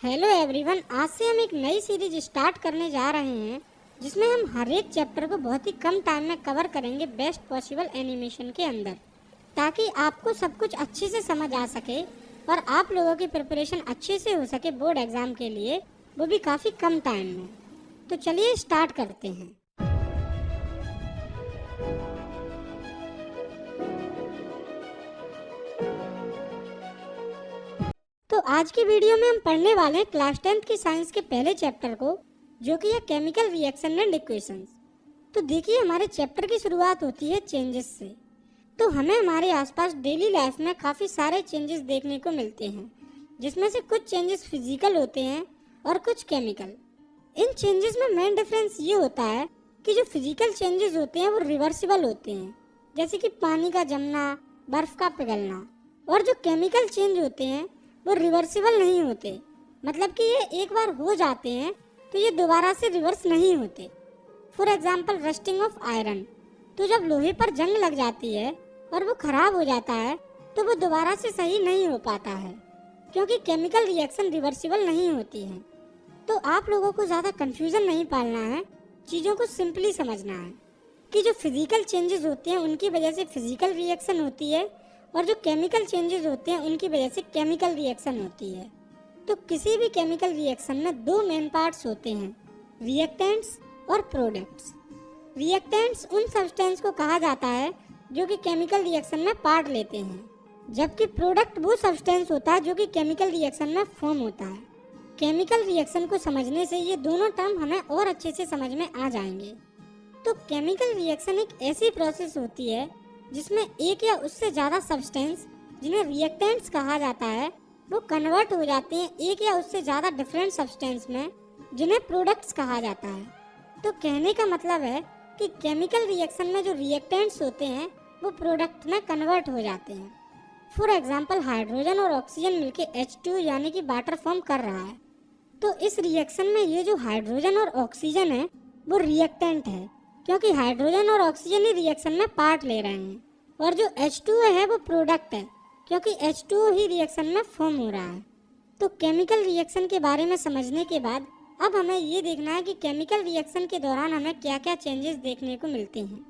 Hello everyone, आज से हम एक नई सीरीज स्टार्ट करने जा रहे हैं जिसमें हम हर एक चैप्टर को बहुत ही कम टाइम में कवर करेंगे बेस्ट पॉसिबल एनिमेशन के अंदर, ताकि आपको सब कुछ अच्छे से समझ आ सके और आप लोगों की प्रिपरेशन अच्छे से हो सके बोर्ड एग्जाम के लिए, वो भी काफ़ी कम टाइम में। तो चलिए स्टार्ट करते हैं। तो आज की वीडियो में हम पढ़ने वाले हैं क्लास 10th की साइंस के पहले चैप्टर को, जो कि है केमिकल रिएक्शन एंड इक्वेशंस। तो देखिए, हमारे चैप्टर की शुरुआत होती है चेंजेस से। तो हमें हमारे आसपास डेली लाइफ में काफ़ी सारे चेंजेस देखने को मिलते हैं, जिसमें से कुछ चेंजेस फिजिकल होते हैं और कुछ केमिकल। इन चेंजेस में मेन डिफरेंस ये होता है कि जो फिजिकल चेंजेस होते हैं वो रिवर्सिबल होते हैं, जैसे कि पानी का जमना, बर्फ़ का पिघलना। और जो केमिकल चेंज होते हैं वो रिवर्सिबल नहीं होते, मतलब कि ये एक बार हो जाते हैं तो ये दोबारा से रिवर्स नहीं होते। For example rusting of iron. तो जब लोहे पर जंग लग जाती है और वो खराब हो जाता है तो वो दोबारा से सही नहीं हो पाता है, क्योंकि केमिकल रिएक्शन रिवर्सिबल नहीं होती है। तो आप लोगों को ज़्यादा कंफ्यूजन नहीं पालना है, चीज़ों को सिंपली समझना है कि जो फिजिकल चेंजेस होते हैं उनकी वजह से फिजिकल रिएक्शन होती है, और जो केमिकल चेंजेस होते हैं उनकी वजह से केमिकल रिएक्शन होती है। तो किसी भी केमिकल रिएक्शन में दो मेन पार्ट्स होते हैं, रिएक्टेंट्स और प्रोडक्ट्स। रिएक्टेंट्स उन सब्सटेंस को कहा जाता है जो कि केमिकल रिएक्शन में पार्ट लेते हैं, जबकि प्रोडक्ट वो सब्सटेंस होता है जो कि केमिकल रिएक्शन में फॉर्म होता है। केमिकल रिएक्शन को समझने से ये दोनों टर्म हमें और अच्छे से समझ में आ जाएंगे। तो केमिकल रिएक्शन एक ऐसी प्रोसेस होती है जिसमें एक या उससे ज़्यादा सब्सटेंस, जिन्हें रिएक्टेंट्स कहा जाता है, वो कन्वर्ट हो जाते हैं एक या उससे ज़्यादा डिफरेंट सब्सटेंस में, जिन्हें प्रोडक्ट्स कहा जाता है। तो कहने का मतलब है कि केमिकल रिएक्शन में जो रिएक्टेंट्स होते हैं वो प्रोडक्ट में कन्वर्ट हो जाते हैं। फॉर एग्जांपल हाइड्रोजन और ऑक्सीजन मिलके H2 यानी कि वाटर फॉर्म कर रहा है। तो इस रिएक्शन में ये जो हाइड्रोजन और ऑक्सीजन है वो रिएक्टेंट है, क्योंकि हाइड्रोजन और ऑक्सीजन ही रिएक्शन में पार्ट ले रहे हैं, और जो H2O है वो प्रोडक्ट है, क्योंकि H2O ही रिएक्शन में फॉर्म हो रहा है। तो केमिकल रिएक्शन के बारे में समझने के बाद अब हमें ये देखना है कि केमिकल रिएक्शन के दौरान हमें क्या क्या चेंजेस देखने को मिलते हैं।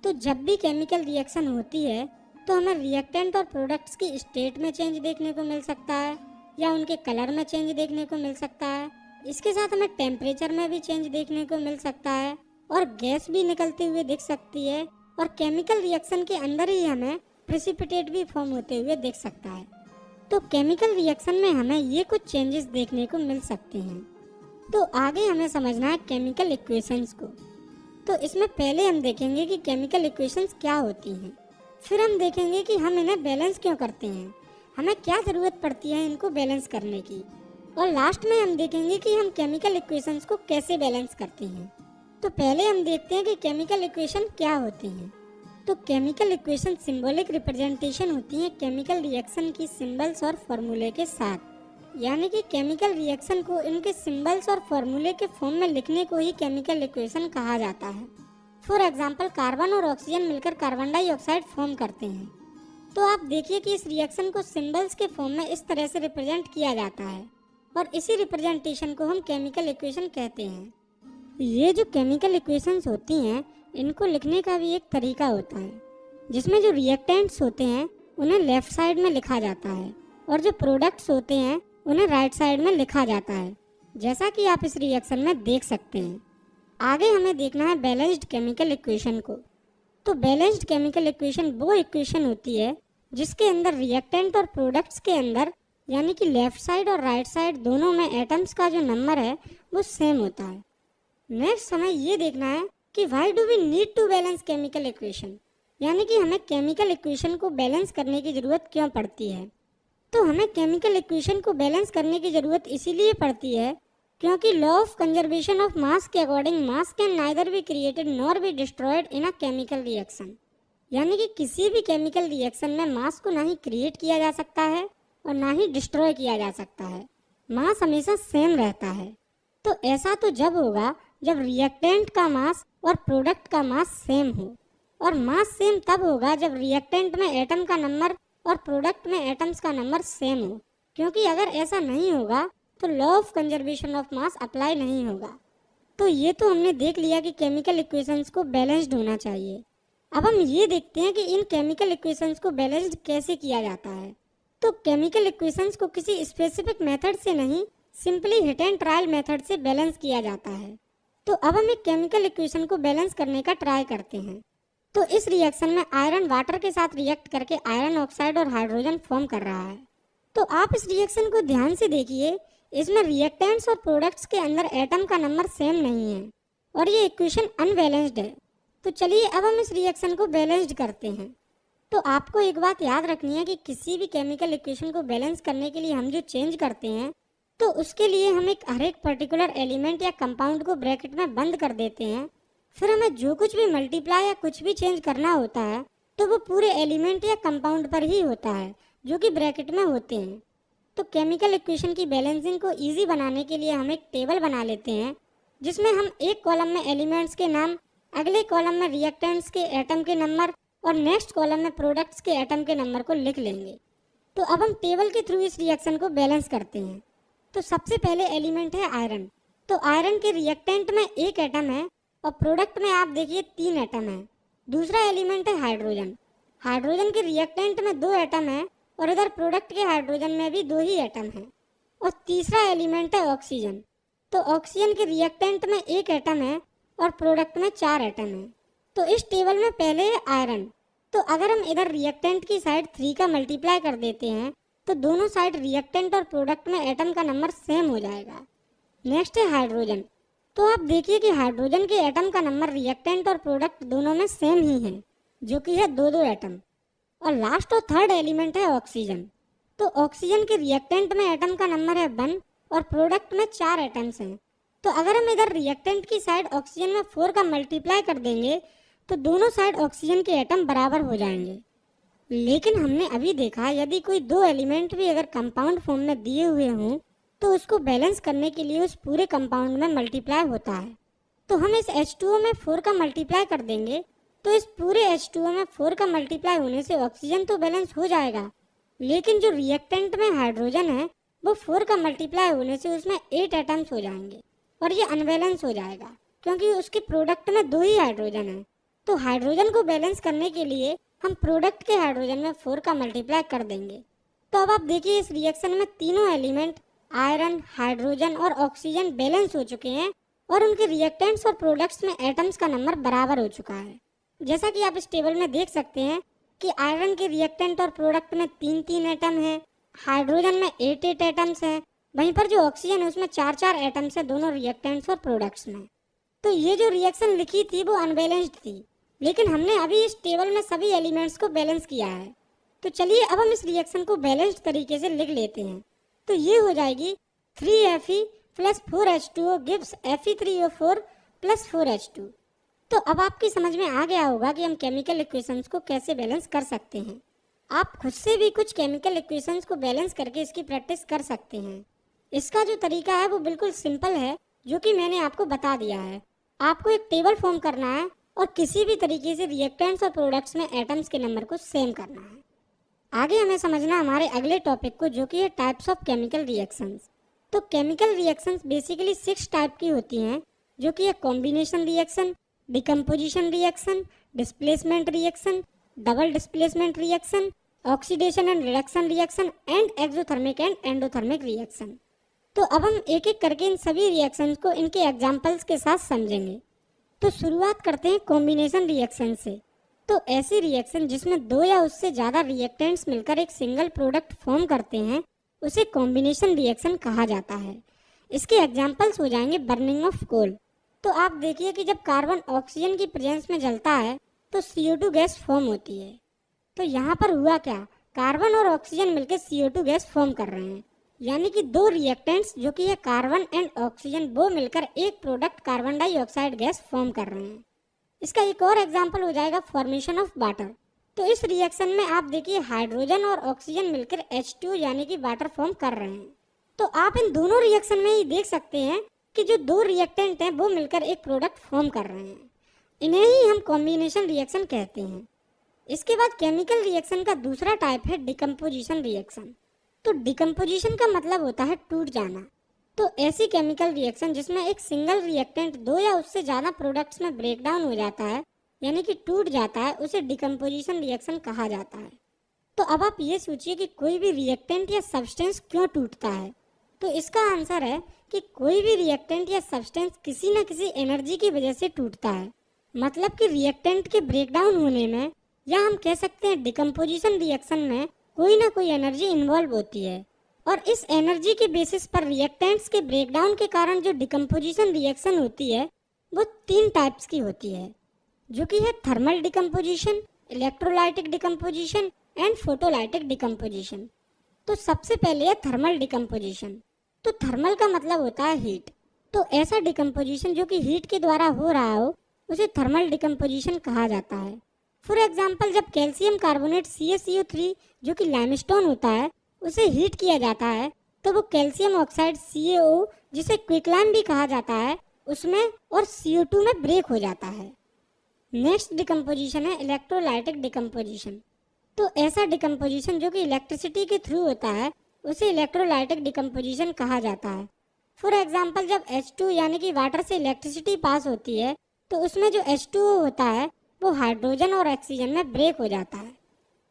तो जब भी केमिकल रिएक्शन होती है तो हमें रिएक्टेंट और प्रोडक्ट्स की स्टेट में चेंज देखने को मिल सकता है, या उनके कलर में चेंज देखने को मिल सकता है। इसके साथ हमें टेम्परेचर में भी चेंज देखने को मिल सकता है, और गैस भी निकलती हुए दिख सकती है, और केमिकल रिएक्शन के अंदर ही हमें प्रेसिपिटेट भी फॉर्म होते हुए दिख सकता है। तो केमिकल रिएक्शन में हमें ये कुछ चेंजेस देखने को मिल सकते हैं। तो आगे हमें समझना है केमिकल इक्वेशंस को। तो इसमें पहले हम देखेंगे कि केमिकल इक्वेशंस क्या होती हैं, फिर हम देखेंगे कि हम इन्हें बैलेंस क्यों करते हैं, हमें क्या ज़रूरत पड़ती है इनको बैलेंस करने की, और लास्ट में हम देखेंगे कि हम केमिकल इक्वेशंस को कैसे बैलेंस करते हैं। तो पहले हम देखते हैं कि केमिकल इक्वेशन क्या होती हैं। तो केमिकल इक्वेशन सिंबॉलिक रिप्रेजेंटेशन होती हैं केमिकल रिएक्शन की सिंबल्स और फॉर्मूले के साथ, यानी कि केमिकल रिएक्शन को इनके सिंबल्स और फॉर्मूले के फॉर्म में लिखने को ही केमिकल इक्वेशन कहा जाता है। फॉर एग्जांपल कार्बन और ऑक्सीजन मिलकर कार्बन डाइऑक्साइड फॉर्म करते हैं। तो आप देखिए कि इस रिएक्शन को सिंबल्स के फॉर्म में इस तरह से रिप्रेजेंट किया जाता है, और इसी रिप्रेजेंटेशन को हम केमिकल इक्वेशन कहते हैं। ये जो केमिकल इक्वेशंस होती हैं इनको लिखने का भी एक तरीका होता है, जिसमें जो रिएक्टेंट्स होते हैं उन्हें लेफ्ट साइड में लिखा जाता है, और जो प्रोडक्ट्स होते हैं उन्हें राइट साइड में लिखा जाता है, जैसा कि आप इस रिएक्शन में देख सकते हैं। आगे हमें देखना है बैलेंस्ड केमिकल इक्वेशन को। तो बैलेंस्ड केमिकल इक्वेशन वो इक्वेशन होती है जिसके अंदर रिएक्टेंट और प्रोडक्ट्स के अंदर, यानी कि लेफ्ट साइड और राइट साइड दोनों में एटम्स का जो नंबर है वो सेम होता है। नेक्स्ट हमें ये देखना है कि why do we need to balance chemical equation, यानी कि हमें केमिकल इक्वेशन को बैलेंस करने की ज़रूरत क्यों पड़ती है। तो हमें केमिकल इक्वेशन को बैलेंस करने की ज़रूरत इसीलिए पड़ती है क्योंकि law of conservation of mass के according mass can neither be created nor be destroyed in a chemical reaction, यानी कि किसी भी केमिकल रिएक्शन में मास को ना ही क्रिएट किया जा सकता है और ना ही डिस्ट्रॉय किया जा सकता है, मास हमेशा सेम रहता है। तो ऐसा तो जब होगा जब रिएक्टेंट का मास और प्रोडक्ट का मास सेम हो, और मास सेम तब होगा जब रिएक्टेंट में एटम का नंबर और प्रोडक्ट में एटम्स का नंबर सेम हो, क्योंकि अगर ऐसा नहीं होगा तो law of conservation of mass apply नहीं होगा। तो ये तो हमने देख लिया कि केमिकल इक्वेशंस को बैलेंस्ड होना चाहिए। अब हम ये देखते हैं कि इन केमिकल इक्वेशंस को बैलेंस्ड कैसे किया जाता है। तो केमिकल इक्वेशंस को किसी स्पेसिफिक मेथड से नहीं, simply hit and trial method से बैलेंस किया जाता है। तो अब हम एक केमिकल इक्वेशन को बैलेंस करने का ट्राई करते हैं। तो इस रिएक्शन में आयरन वाटर के साथ रिएक्ट करके आयरन ऑक्साइड और हाइड्रोजन फॉर्म कर रहा है। तो आप इस रिएक्शन को ध्यान से देखिए, इसमें रिएक्टेंट्स और प्रोडक्ट्स के अंदर एटम का नंबर सेम नहीं है और ये इक्वेशन अनबैलेंस्ड है। तो चलिए अब हम इस रिएक्शन को बैलेंस्ड करते हैं। तो आपको एक बात याद रखनी है कि किसी भी केमिकल इक्वेशन को बैलेंस करने के लिए हम जो चेंज करते हैं, तो उसके लिए हम हर एक पर्टिकुलर एलिमेंट या कंपाउंड को ब्रैकेट में बंद कर देते हैं। फिर हमें जो कुछ भी मल्टीप्लाई या कुछ भी चेंज करना होता है तो वो पूरे एलिमेंट या कंपाउंड पर ही होता है जो कि ब्रैकेट में होते हैं। तो केमिकल इक्वेशन की बैलेंसिंग को इजी बनाने के लिए हम एक टेबल बना लेते हैं जिसमें हम एक कॉलम में एलिमेंट्स के नाम, अगले कॉलम में रिएक्टेंट्स के एटम के नंबर और नेक्स्ट कॉलम में प्रोडक्ट्स के एटम के नंबर को लिख लेंगे। तो अब हम टेबल के थ्रू इस रिएक्शन को बैलेंस करते हैं। तो सबसे पहले एलिमेंट है आयरन। तो आयरन के रिएक्टेंट में एक एटम है और प्रोडक्ट में आप देखिए 3 एटम है। दूसरा एलिमेंट है हाइड्रोजन। हाइड्रोजन के रिएक्टेंट में 2 एटम है और इधर प्रोडक्ट के हाइड्रोजन में भी 2 ही एटम है। और तीसरा एलिमेंट है ऑक्सीजन। तो ऑक्सीजन के रिएक्टेंट में 1 एटम है और प्रोडक्ट में 4 एटम है। तो इस टेबल में पहले है आयरन। तो अगर हम इधर रिएक्टेंट की साइड 3 का मल्टीप्लाई कर देते हैं तो दोनों साइड रिएक्टेंट और प्रोडक्ट में एटम का नंबर सेम हो जाएगा। नेक्स्ट है हाइड्रोजन। तो आप देखिए कि हाइड्रोजन के एटम का नंबर रिएक्टेंट और प्रोडक्ट दोनों में सेम ही है, जो कि है 2-2 एटम। और लास्ट और थर्ड एलिमेंट है ऑक्सीजन। तो ऑक्सीजन के रिएक्टेंट में एटम का नंबर है 1 और प्रोडक्ट में 4 एटम्स हैं। तो अगर हम इधर रिएक्टेंट की साइड ऑक्सीजन में 4 का मल्टीप्लाई कर देंगे तो दोनों साइड ऑक्सीजन के एटम बराबर हो जाएंगे। लेकिन हमने अभी देखा यदि कोई 2 एलिमेंट भी अगर कंपाउंड फॉर्म में दिए हुए हों तो उसको बैलेंस करने के लिए उस पूरे कंपाउंड में मल्टीप्लाई होता है। तो हम इस H2O में 4 का मल्टीप्लाई कर देंगे तो इस पूरे H2O में 4 का मल्टीप्लाई होने से ऑक्सीजन तो बैलेंस हो जाएगा, लेकिन जो रिएक्टेंट में हाइड्रोजन है वो 4 का मल्टीप्लाई होने से उसमें 8 एटम्स हो जाएंगे और ये अनबैलेंस हो जाएगा क्योंकि उसके प्रोडक्ट में 2 ही हाइड्रोजन है। तो हाइड्रोजन को बैलेंस करने के लिए हम प्रोडक्ट के हाइड्रोजन में 4 का मल्टीप्लाई कर देंगे। तो अब आप देखिए इस रिएक्शन में तीनों एलिमेंट आयरन, हाइड्रोजन और ऑक्सीजन बैलेंस हो चुके हैं और उनके रिएक्टेंट्स और प्रोडक्ट्स में एटम्स का नंबर बराबर हो चुका है। जैसा कि आप इस टेबल में देख सकते हैं कि आयरन के रिएक्टेंट और प्रोडक्ट में 3-3 एटम है, हाइड्रोजन में 8-8 एटम्स है, वहीं पर जो ऑक्सीजन है उसमें 4-4 एटम्स है दोनों रिएक्टेंट्स और प्रोडक्ट्स में। तो ये जो रिएक्शन लिखी थी वो अनबैलेंस्ड थी, लेकिन हमने अभी इस टेबल में सभी एलिमेंट्स को बैलेंस किया है। तो चलिए अब हम इस रिएक्शन को बैलेंस्ड तरीके से लिख लेते हैं। तो ये हो जाएगी 3Fe + 4H2O gives Fe3O4 + 4H2। तो अब आपकी समझ में आ गया होगा कि हम केमिकल इक्वेशंस को कैसे बैलेंस कर सकते हैं। आप खुद से भी कुछ केमिकल इक्वेशंस को बैलेंस करके इसकी प्रैक्टिस कर सकते हैं। इसका जो तरीका है वो बिल्कुल सिंपल है, जो कि मैंने आपको बता दिया है। आपको एक टेबल फॉर्म करना है और किसी भी तरीके से रिएक्टेंट्स और प्रोडक्ट्स में एटम्स के नंबर को सेम करना है। आगे हमें समझना हमारे अगले टॉपिक को, जो कि है टाइप्स ऑफ केमिकल रिएक्शंस। तो केमिकल रिएक्शंस बेसिकली 6 टाइप की होती हैं, जो कि है combination reaction, decomposition reaction, displacement reaction, double displacement reaction, oxidation and reduction reaction and exothermic and endothermic reaction. तो अब हम एक एक करके इन सभी रिएक्शंस को इनके एग्जाम्पल्स के साथ समझेंगे। तो शुरुआत करते हैं कॉम्बिनेशन रिएक्शन से। तो ऐसी रिएक्शन जिसमें 2 या उससे ज़्यादा रिएक्टेंट्स मिलकर एक सिंगल प्रोडक्ट फॉर्म करते हैं उसे कॉम्बिनेशन रिएक्शन कहा जाता है। इसके एग्जाम्पल्स हो जाएंगे बर्निंग ऑफ कोल। तो आप देखिए कि जब कार्बन ऑक्सीजन की प्रेजेंस में जलता है तो CO2 गैस फॉर्म होती है। तो यहाँ पर हुआ क्या, कार्बन और ऑक्सीजन मिलकर CO2 गैस फॉर्म कर रहे हैं, यानी कि 2 रिएक्टेंट्स जो कि है कार्बन एंड ऑक्सीजन वो मिलकर एक product carbon dioxide gas form कर रहे हैं। इसका एक और एग्जांपल हो जाएगा फॉर्मेशन ऑफ वाटर। तो इस रिएक्शन में आप देखिए हाइड्रोजन और ऑक्सीजन मिलकर H2 यानी कि वाटर फॉर्म कर रहे हैं। तो आप इन दोनों रिएक्शन में ही देख सकते हैं कि जो 2 रिएक्टेंट हैं वो मिलकर एक प्रोडक्ट फॉर्म कर रहे हैं। इन्हें ही हम कॉम्बिनेशन रिएक्शन कहते हैं। इसके बाद केमिकल रिएक्शन का दूसरा टाइप है डिकम्पोजिशन रिएक्शन। तो डिकम्पोजिशन का मतलब होता है टूट जाना। तो ऐसी केमिकल रिएक्शन जिसमें एक सिंगल रिएक्टेंट दो या उससे ज़्यादा प्रोडक्ट्स में ब्रेक डाउन हो जाता है, यानी कि टूट जाता है, उसे डिकम्पोजिशन रिएक्शन कहा जाता है। तो अब आप ये सोचिए कि कोई भी रिएक्टेंट या सब्सटेंस क्यों टूटता है। तो इसका आंसर है कि कोई भी रिएक्टेंट या सब्सटेंस किसी न किसी एनर्जी की वजह से टूटता है। मतलब कि रिएक्टेंट के ब्रेकडाउन होने में, या हम कह सकते हैं डिकम्पोजिशन रिएक्शन में, कोई ना कोई एनर्जी इन्वॉल्व होती है। और इस एनर्जी के बेसिस पर रिएक्टेंट्स के ब्रेकडाउन के कारण जो डिकम्पोजिशन रिएक्शन होती है वो 3 टाइप्स की होती है, जो कि है thermal decomposition, electrolytic decomposition and photolytic decomposition. तो सबसे पहले है थर्मल डिकम्पोजिशन। तो थर्मल का मतलब होता है हीट। तो ऐसा डिकम्पोजिशन जो कि हीट के द्वारा हो रहा हो उसे थर्मल डिकम्पोजिशन कहा जाता है। फॉर एग्जाम्पल, जब कैल्शियम कार्बोनेट CaCO3 जो कि लाइमस्टोन होता है उसे हीट किया जाता है तो वो कैल्शियम ऑक्साइड CaO, जिसे क्विकलाइम भी कहा जाता है, उसमें और CO2 में ब्रेक हो जाता है। नेक्स्ट डिकम्पोजिशन है इलेक्ट्रोलाइटिक डिकम्पोजिशन। तो ऐसा डिकम्पोजिशन जो कि इलेक्ट्रिसिटी के थ्रू होता है उसे इलेक्ट्रोलाइटिक डिकम्पोजिशन कहा जाता है। फॉर एग्जाम्पल, जब H2 यानी कि वाटर से इलेक्ट्रिसिटी पास होती है तो उसमें जो H2O होता है वो हाइड्रोजन और ऑक्सीजन में ब्रेक हो जाता है।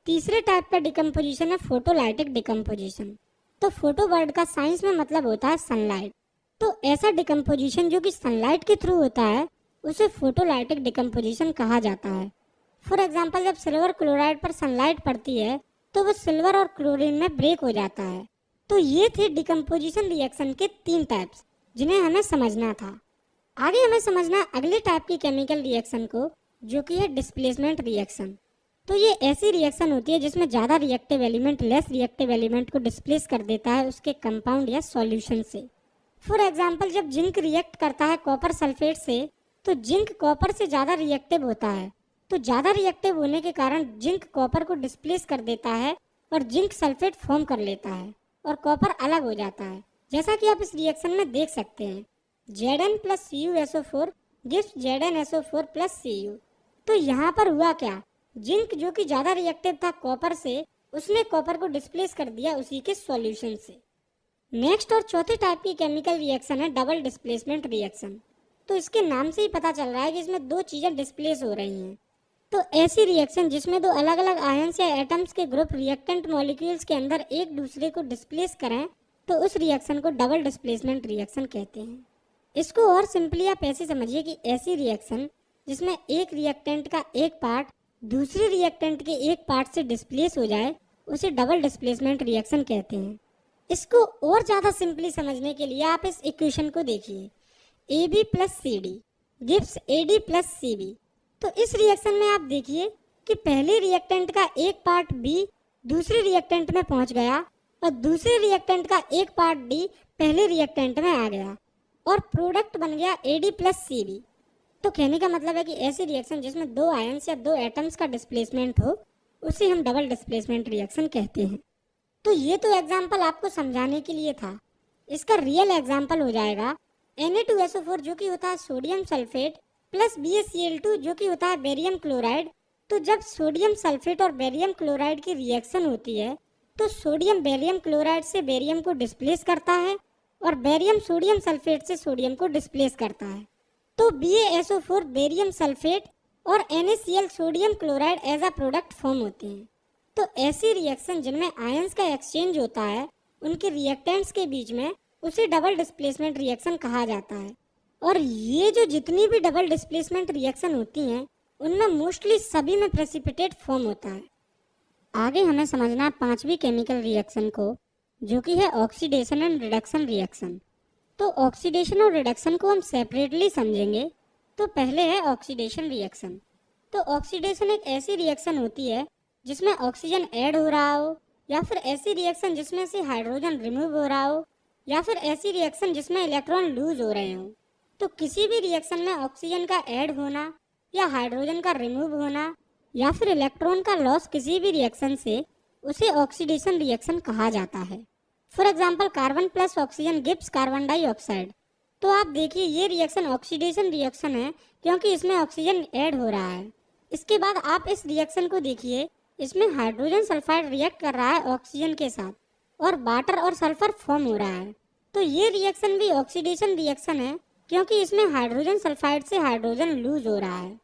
तीसरे टाइप का डिकम्पोजिशन है फोटोलाइटिक डिकम्पोजिशन। तो फोटो वर्ड का साइंस में मतलब होता है सनलाइट। तो ऐसा डिकम्पोजिशन जो कि सनलाइट के थ्रू होता है उसे फोटोलाइटिक डिकम्पोजिशन कहा जाता है। फॉर एग्जाम्पल, जब सिल्वर क्लोराइड पर सनलाइट पड़ती है तो वो सिल्वर और क्लोरीन में ब्रेक हो जाता है। तो ये थे डिकम्पोजिशन रिएक्शन के 3 टाइप्स जिन्हें हमें समझना था। आगे हमें समझना है अगले टाइप की केमिकल रिएक्शन को, जो कि है डिस्प्लेसमेंट रिएक्शन। तो ये ऐसी रिएक्शन होती है जिसमें ज़्यादा reactive element less reactive element को डिस्प्लेस कर देता है उसके कंपाउंड या सॉल्यूशन से। फॉर एग्जाम्पल, जब जिंक रिएक्ट करता है कॉपर सल्फेट से तो जिंक कॉपर से ज़्यादा रिएक्टिव होता है। तो ज़्यादा रिएक्टिव होने के कारण जिंक कॉपर को डिस्प्लेस कर देता है और जिंक सल्फेट फॉर्म कर लेता है और कॉपर अलग हो जाता है, जैसा कि आप इस रिएक्शन में देख सकते हैं। Zn + CuSO4 gives ZnSO4 + Cu। तो यहाँ पर हुआ क्या, जिंक जो कि ज़्यादा रिएक्टिव था कॉपर से, उसने कॉपर को डिस्प्लेस कर दिया उसी के सॉल्यूशन से। नेक्स्ट और चौथे टाइप की केमिकल रिएक्शन है डबल डिस्प्लेसमेंट रिएक्शन। तो इसके नाम से ही पता चल रहा है कि इसमें 2 चीज़ें डिस्प्लेस हो रही हैं। तो ऐसी रिएक्शन जिसमें 2 अलग अलग आयंस या एटम्स के ग्रुप रिएक्टेंट मॉलिक्यूल्स के अंदर एक दूसरे को डिस्प्लेस करें तो उस रिएक्शन को डबल डिस्प्लेसमेंट रिएक्शन कहते हैं। इसको और सिंपली आप ऐसे समझिए कि ऐसी रिएक्शन जिसमें एक रिएक्टेंट का एक पार्ट दूसरे रिएक्टेंट के एक पार्ट से डिस्प्लेस हो जाए उसे डबल डिस्प्लेसमेंट रिएक्शन कहते हैं। इसको और ज़्यादा सिंपली समझने के लिए आप इस इक्वेशन को देखिए, AB + CD gives AD + CB। तो इस रिएक्शन में आप देखिए कि पहले रिएक्टेंट का एक पार्ट B दूसरे रिएक्टेंट में पहुंच गया और दूसरे रिएक्टेंट का एक पार्ट D पहले रिएक्टेंट में आ गया और प्रोडक्ट बन गया AD + CB। तो कहने का मतलब है कि ऐसी रिएक्शन जिसमें 2 आयंस या 2 एटम्स का डिस्प्लेसमेंट हो उसे हम डबल डिस्प्लेसमेंट रिएक्शन कहते हैं। तो ये तो एग्जाम्पल आपको समझाने के लिए था। इसका रियल एग्जाम्पल हो जाएगा Na2SO4 जो कि होता है सोडियम सल्फेट प्लस BaCl2 जो कि होता है बेरियम क्लोराइड। तो जब सोडियम सल्फेट और बेरियम क्लोराइड की रिएक्शन होती है तो सोडियम बेरियम क्लोराइड से बेरियम को डिस्प्लेस करता है और बेरियम सोडियम सल्फेट से सोडियम को डिस्प्लेस करता है। तो BaSO4 बेरियम सल्फेट और NaCl sodium chloride as a product form होते हैं। तो ऐसी रिएक्शन जिनमें आयंस का एक्सचेंज होता है उनके रिएक्टेंट्स के बीच में उसे डबल डिस्प्लेसमेंट रिएक्शन कहा जाता है। और ये जो जितनी भी डबल डिस्प्लेसमेंट रिएक्शन होती हैं उनमें मोस्टली सभी में प्रेसिपिटेट फॉर्म होता है। आगे हमें समझना है 5वीं केमिकल रिएक्शन को, जो कि है ऑक्सीडेशन एंड रिडक्शन रिएक्शन। तो ऑक्सीडेशन और रिडक्शन को हम सेपरेटली समझेंगे। तो पहले है ऑक्सीडेशन रिएक्शन। तो ऑक्सीडेशन एक ऐसी रिएक्शन होती है जिसमें ऑक्सीजन ऐड हो रहा हो, या फिर ऐसी रिएक्शन जिसमें से हाइड्रोजन रिमूव हो रहा हो, या फिर ऐसी रिएक्शन जिसमें इलेक्ट्रॉन लूज हो रहे हों। तो किसी भी रिएक्शन में ऑक्सीजन का ऐड होना या हाइड्रोजन का रिमूव होना या फिर इलेक्ट्रॉन का लॉस किसी भी रिएक्शन से उसे ऑक्सीडेशन रिएक्शन कहा जाता है। For example, carbon + oxygen gives carbon dioxide. तो आप देखिए ये रिएक्शन ऑक्सीडेशन रिएक्शन है क्योंकि इसमें ऑक्सीजन ऐड हो रहा है। इसके बाद आप इस रिएक्शन को देखिए, इसमें हाइड्रोजन सल्फाइड रिएक्ट कर रहा है ऑक्सीजन के साथ और वाटर और सल्फर फॉर्म हो रहा है। तो ये रिएक्शन भी ऑक्सीडेशन रिएक्शन है, क्योंकि इसमें हाइड्रोजन सल्फाइड से हाइड्रोजन लूज हो रहा है।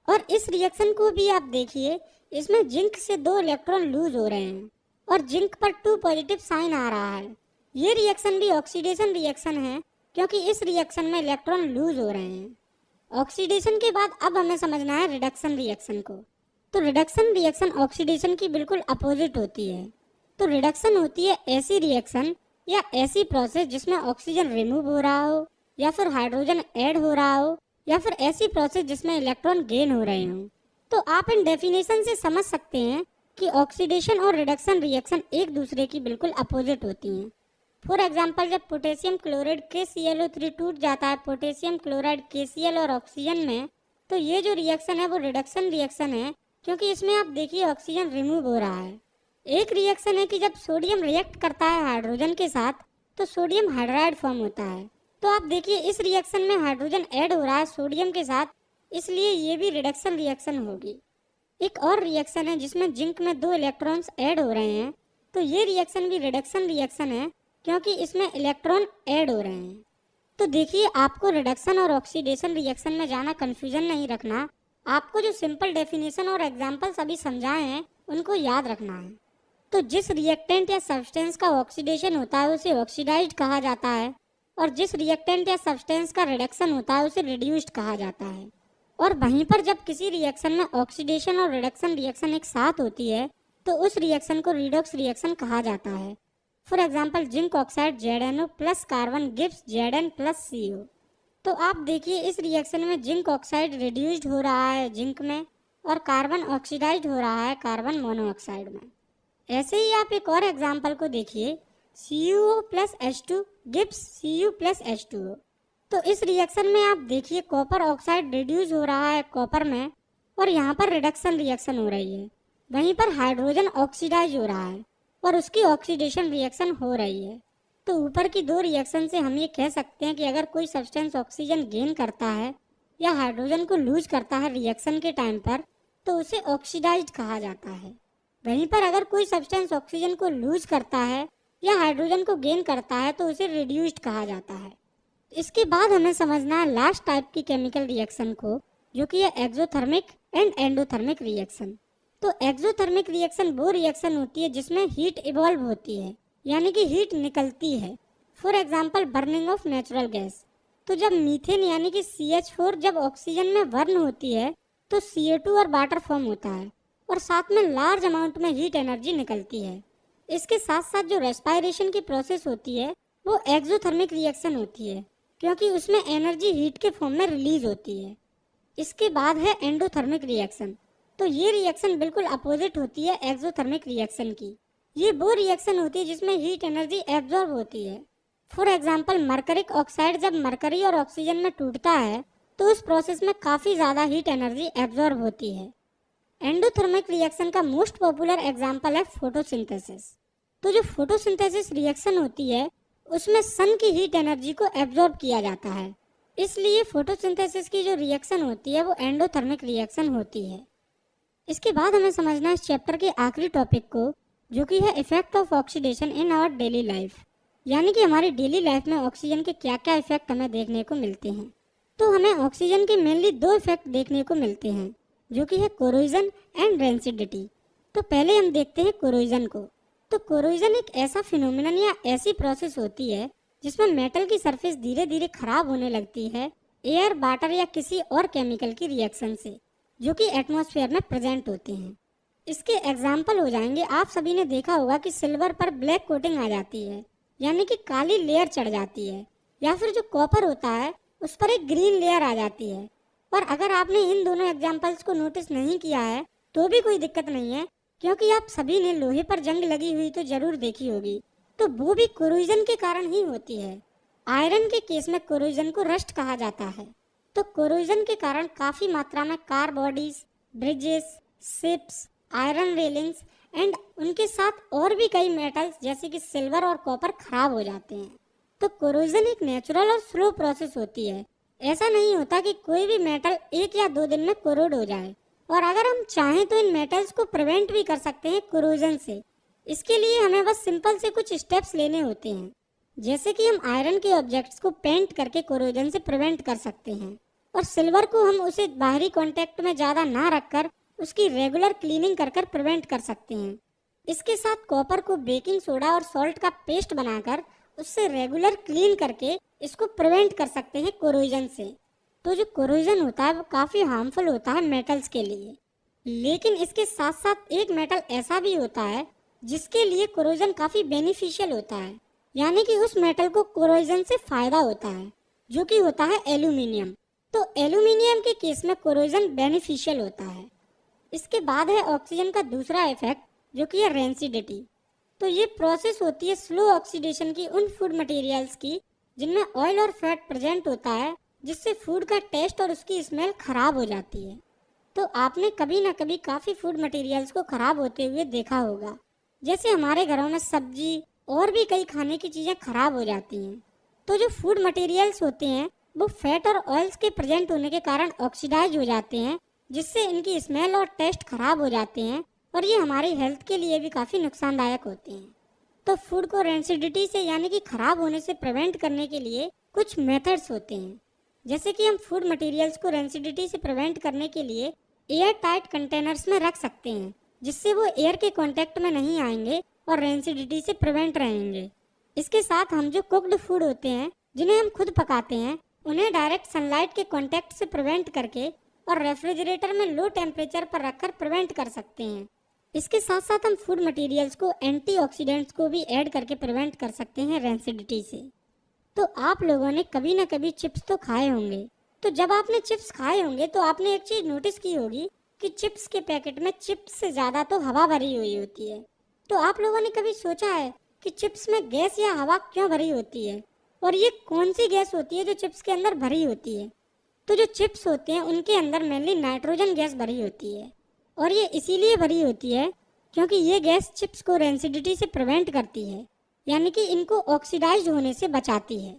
और इस रिएक्शन को भी आप देखिए, इसमें जिंक से 2 इलेक्ट्रॉन लूज हो रहे हैं और जिंक पर 2 पॉजिटिव साइन आ रहा है। ये रिएक्शन भी ऑक्सीडेशन रिएक्शन है, क्योंकि इस रिएक्शन में इलेक्ट्रॉन लूज हो रहे हैं। ऑक्सीडेशन के बाद अब हमें समझना है रिडक्शन रिएक्शन को। तो रिडक्शन रिएक्शन ऑक्सीडेशन की बिल्कुल अपोजिट होती है। तो रिडक्शन होती है ऐसी रिएक्शन या ऐसी प्रोसेस जिसमें ऑक्सीजन रिमूव हो रहा हो या फिर हाइड्रोजन ऐड हो रहा हो या फिर ऐसी प्रोसेस जिसमें इलेक्ट्रॉन गेन हो रहे हों। तो आप इन डेफिनेशन से समझ सकते हैं कि ऑक्सीडेशन और रिडक्शन रिएक्शन एक दूसरे की बिल्कुल अपोजिट होती हैं। फॉर एग्जाम्पल, जब पोटेशियम क्लोराइड KClO3 टूट जाता है पोटेशियम क्लोराइड KCl और ऑक्सीजन में, तो ये जो रिएक्शन है वो रिडक्शन रिएक्शन है, क्योंकि इसमें आप देखिए ऑक्सीजन रिमूव हो रहा है। एक रिएक्शन है कि जब सोडियम रिएक्ट करता है हाइड्रोजन के साथ तो सोडियम हाइड्राइड फॉर्म होता है। तो आप देखिए इस रिएक्शन में हाइड्रोजन ऐड हो रहा है सोडियम के साथ, इसलिए ये भी रिडक्शन रिएक्शन होगी। एक और रिएक्शन है जिसमें जिंक में 2 इलेक्ट्रॉन्स ऐड हो रहे हैं, तो ये रिएक्शन भी रिडक्शन रिएक्शन है, क्योंकि इसमें इलेक्ट्रॉन ऐड हो रहे हैं। तो देखिए, आपको रिडक्शन और ऑक्सीडेशन रिएक्शन में जाना कंफ्यूजन नहीं रखना। आपको जो सिंपल डेफिनेशन और एग्जांपल्स अभी समझाए हैं उनको याद रखना है। तो जिस रिएक्टेंट या सब्सटेंस का ऑक्सीडेशन होता है उसे ऑक्सीडाइज्ड कहा जाता है, और जिस रिएक्टेंट या सब्सटेंस का रिडक्शन होता है उसे रिड्यूस्ड कहा जाता है। और वहीं पर जब किसी रिएक्शन में ऑक्सीडेशन और रिडक्शन रिएक्शन एक साथ होती है तो उस रिएक्शन को रिडॉक्स रिएक्शन कहा जाता है। For example, zinc oxide ZnO plus carbon gives Zn plus CO। तो आप देखिए इस रिएक्शन में जिंक ऑक्साइड रिड्यूस्ड हो रहा है जिंक में और कार्बन ऑक्सीडाइज्ड हो रहा है कार्बन मोनोऑक्साइड में। ऐसे ही आप एक और एग्जाम्पल को देखिए, CuO plus H2 gives Cu plus H2O। तो इस रिएक्शन में आप देखिए कॉपर ऑक्साइड रिड्यूस हो रहा है कॉपर में और यहाँ पर रिडक्शन रिएक्शन हो रही है। वहीं पर हाइड्रोजन ऑक्सीडाइज हो रहा है और उसकी ऑक्सीडेशन रिएक्शन हो रही है। तो ऊपर की 2 रिएक्शन से हम ये कह सकते हैं कि अगर कोई सब्सटेंस ऑक्सीजन गेन करता है या हाइड्रोजन को लूज करता है रिएक्शन के टाइम पर, तो उसे ऑक्सीडाइज्ड कहा जाता है। वहीं पर अगर कोई सब्सटेंस ऑक्सीजन को लूज करता है या हाइड्रोजन को गेन करता है तो उसे रिड्यूस्ड कहा जाता है। इसके बाद हमें समझना है लास्ट टाइप की केमिकल रिएक्शन को, जो कि है एक्सोथर्मिक एंड एंडोथर्मिक रिएक्शन। तो एक्सोथर्मिक रिएक्शन वो रिएक्शन होती है जिसमें हीट इवॉल्व होती है, यानी कि हीट निकलती है। For example, burning of natural gas. तो जब मीथेन यानी कि CH4 जब ऑक्सीजन में बर्न होती है तो CO2 और वाटर फॉर्म होता है और साथ में लार्ज अमाउंट में हीट एनर्जी निकलती है। इसके साथ साथ जो रेस्पायरेशन की प्रोसेस होती है वो एक्सोथर्मिक रिएक्शन होती है, क्योंकि उसमें एनर्जी हीट के फॉर्म में रिलीज होती है। इसके बाद है एंडोथर्मिक रिएक्शन। तो ये रिएक्शन बिल्कुल अपोजिट होती है एक्सोथर्मिक रिएक्शन की। ये वो रिएक्शन होती है जिसमें हीट एनर्जी एब्जॉर्ब होती है। फॉर एग्जाम्पल, मरकरिक ऑक्साइड जब मरकरी और ऑक्सीजन में टूटता है तो उस प्रोसेस में काफ़ी ज़्यादा हीट एनर्जी एब्जॉर्ब होती है। एंडोथर्मिक रिएक्शन का मोस्ट पॉपुलर एग्जाम्पल है फोटोसिंथेसिस। तो जो फोटोसिंथेसिस रिएक्शन होती है उसमें सन की हीट एनर्जी को एब्जॉर्ब किया जाता है, इसलिए फोटोसिंथेसिस की जो रिएक्शन होती है वो एंडोथर्मिक रिएक्शन होती है। इसके बाद हमें समझना है इस चैप्टर के आखिरी टॉपिक को, जो कि है effect of oxidation in our daily life, यानी कि हमारी डेली लाइफ में ऑक्सीजन के क्या क्या इफेक्ट हमें देखने को मिलते हैं। तो हमें ऑक्सीजन के मेनली 2 इफेक्ट देखने को मिलते हैं, जो कि है कोरोजन एंड रेंसिडिटी। तो पहले हम देखते हैं कोरोजन को। तो कोरोजन एक ऐसा फिनोमिनन या ऐसी प्रोसेस होती है जिसमें मेटल की सरफेस धीरे धीरे खराब होने लगती है एयर, वाटर या किसी और केमिकल की रिएक्शन से, जो कि एटमॉस्फेयर में प्रेजेंट होते हैं। इसके एग्जाम्पल हो जाएंगे, आप सभी ने देखा होगा कि सिल्वर पर ब्लैक कोटिंग आ जाती है, यानी कि काली लेयर चढ़ जाती है, या फिर जो कॉपर होता है उस पर एक ग्रीन लेयर आ जाती है। और अगर आपने इन दोनों एग्जाम्पल्स को नोटिस नहीं किया है तो भी कोई दिक्कत नहीं है, क्योंकि आप सभी ने लोहे पर जंग लगी हुई तो जरूर देखी होगी, तो वो भी कोरोजन के कारण ही होती है। आयरन के केस में कोरोजन को रस्ट कहा जाता है। तो कोरोजन के कारण काफ़ी मात्रा में car bodies, bridges, ships, iron railings and उनके साथ और भी कई मेटल्स जैसे कि सिल्वर और कॉपर खराब हो जाते हैं। तो कोरोजन एक नेचुरल और स्लो प्रोसेस होती है। ऐसा नहीं होता कि कोई भी मेटल 1 या 2 दिन में कोरोड हो जाए, और अगर हम चाहें तो इन मेटल्स को प्रिवेंट भी कर सकते हैं कोरोजन से। इसके लिए हमें बस सिंपल से कुछ स्टेप्स लेने होते हैं। जैसे कि हम आयरन के ऑब्जेक्ट्स को पेंट करके कोरोजन से प्रिवेंट कर सकते हैं, और सिल्वर को हम उसे बाहरी कांटेक्ट में ज़्यादा ना रखकर उसकी रेगुलर क्लीनिंग कर प्रिवेंट कर सकते हैं। इसके साथ कॉपर को बेकिंग सोडा और सॉल्ट का पेस्ट बनाकर उससे रेगुलर क्लीन करके इसको प्रिवेंट कर सकते हैं कोरोजन से। तो जो कोरोजन होता है वो काफ़ी हार्मफुल होता है मेटल्स के लिए, लेकिन इसके साथ साथ एक मेटल ऐसा भी होता है जिसके लिए कोरोजन काफ़ी बेनिफिशियल होता है, यानी कि उस मेटल को कोरोजन से फ़ायदा होता है, जो कि होता है एल्यूमिनियम। तो एल्यूमिनियम के केस में कोरोजन बेनिफिशियल होता है। इसके बाद है ऑक्सीजन का दूसरा इफेक्ट, जो कि है रेंसिडिटी। तो ये प्रोसेस होती है स्लो ऑक्सीडेशन की उन फूड मटेरियल्स की जिनमें ऑयल और फैट प्रेजेंट होता है, जिससे फूड का टेस्ट और उसकी स्मेल खराब हो जाती है। तो आपने कभी ना कभी काफ़ी फूड मटेरियल्स को खराब होते हुए देखा होगा, जैसे हमारे घरों में सब्जी और भी कई खाने की चीज़ें खराब हो जाती हैं। तो जो फूड मटेरियल्स होते हैं वो फैट और ऑयल्स के प्रेजेंट होने के कारण ऑक्सीडाइज हो जाते हैं, जिससे इनकी स्मेल और टेस्ट खराब हो जाते हैं, और ये हमारी हेल्थ के लिए भी काफ़ी नुकसानदायक होते हैं। तो फूड को रेंसिडिटी से यानी कि खराब होने से प्रिवेंट करने के लिए कुछ मेथड्स होते हैं, जैसे कि हम फूड मटेरियल्स को रेंसिडिटी से प्रिवेंट करने के लिए एयर टाइट कंटेनर्स में रख सकते हैं, जिससे वो एयर के कांटेक्ट में नहीं आएंगे और रेंसिडिटी से प्रिवेंट रहेंगे। इसके साथ हम जो कुक्ड फूड होते हैं जिन्हें हम खुद पकाते हैं, उन्हें डायरेक्ट सनलाइट के कांटेक्ट से प्रिवेंट करके और रेफ्रिजरेटर में लो टेम्परेचर पर रखकर प्रिवेंट कर सकते हैं। इसके साथ साथ हम फूड मटेरियल्स को एंटीऑक्सीडेंट्स को भी ऐड करके प्रिवेंट कर सकते हैं रेंसिडिटी से। तो आप लोगों ने कभी ना कभी चिप्स तो खाए होंगे। तो जब आपने चिप्स खाए होंगे तो आपने एक चीज़ नोटिस की होगी कि चिप्स के पैकेट में चिप्स से ज़्यादा तो हवा भरी हुई होती है। तो आप लोगों ने कभी सोचा है कि चिप्स में गैस या हवा क्यों भरी होती है, और ये कौन सी गैस होती है जो चिप्स के अंदर भरी होती है? तो जो चिप्स होते हैं उनके अंदर मेनली नाइट्रोजन गैस भरी होती है, और ये इसीलिए भरी होती है क्योंकि ये गैस चिप्स को रेंसिडिटी से प्रिवेंट करती है, यानी कि इनको ऑक्सीडाइज होने से बचाती है।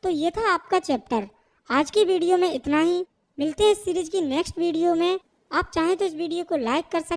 तो ये था आपका चैप्टर। आज की वीडियो में इतना ही। मिलते हैं इस सीरीज की नेक्स्ट वीडियो में। आप चाहें तो इस वीडियो को लाइक कर सकते